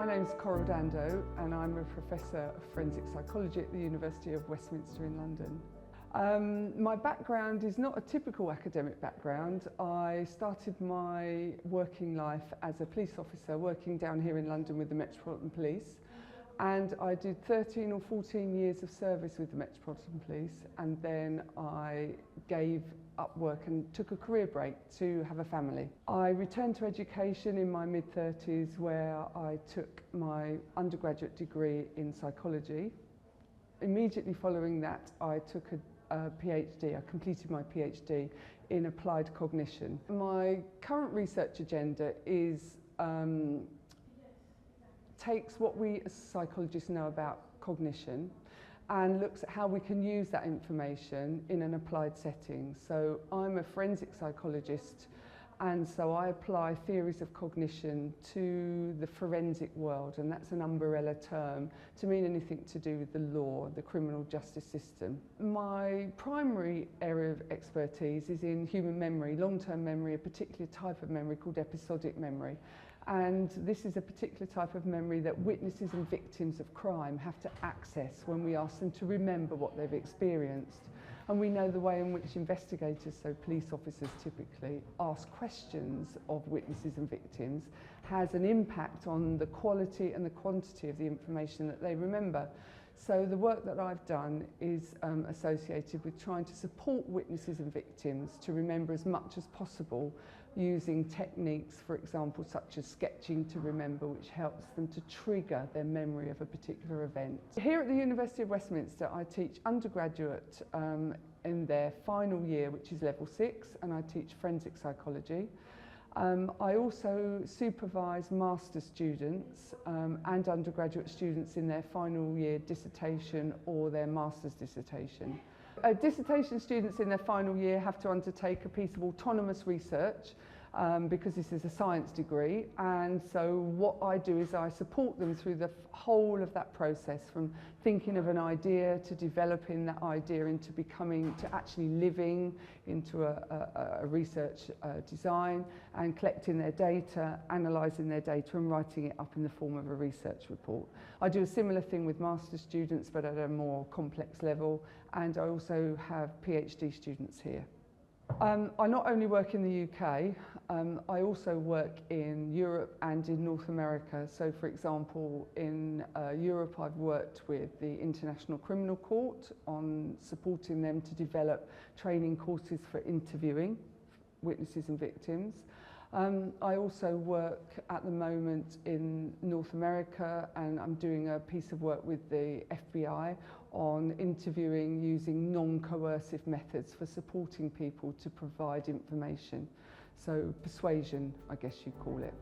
name's Coral Dando and I'm a Professor of Forensic Psychology at the University of Westminster in London. My background is not a typical academic background. I started my working life as a police officer working down here in London with the Metropolitan Police, and I did 13 or 14 years of service with the Metropolitan Police, and then I gave up work and took a career break to have a family. I returned to education in my mid-30s where I took my undergraduate degree in psychology. Immediately following that I took a PhD. I completed my PhD in applied cognition. My current research agenda is takes what we as psychologists know about cognition and looks at how we can use that information in an applied setting. So I'm a forensic psychologist, and so I apply theories of cognition to the forensic world, and that's an umbrella term to mean anything to do with the law, the criminal justice system. My primary area of expertise is in human memory, long-term memory, a particular type of memory called episodic memory. And this is a particular type of memory that witnesses and victims of crime have to access when we ask them to remember what they've experienced. And we know the way in which investigators, so police officers typically, ask questions of witnesses and victims has an impact on the quality and the quantity of the information that they remember. So the work that I've done is associated with trying to support witnesses and victims to remember as much as possible using techniques, for example, such as sketching to remember, which helps them to trigger their memory of a particular event. Here at the University of Westminster, I teach undergraduate in their final year, which is level 6, and I teach forensic psychology. I also supervise master's students and undergraduate students in their final year dissertation or their master's dissertation. Dissertation students in their final year have to undertake a piece of autonomous research because this is a science degree, and so what I do is I support them through the whole of that process, from thinking of an idea to developing that idea into becoming, to actually living into a research design, and collecting their data, analysing their data and writing it up in the form of a research report. I do a similar thing with master's students but at a more complex level, and I also have PhD students here. I not only work in the UK, I also work in Europe and in North America. So for example, in Europe I've worked with the International Criminal Court on supporting them to develop training courses for interviewing witnesses and victims. I also work at the moment in North America, and I'm doing a piece of work with the FBI on interviewing using non-coercive methods for supporting people to provide information. So persuasion, I guess you'd call it.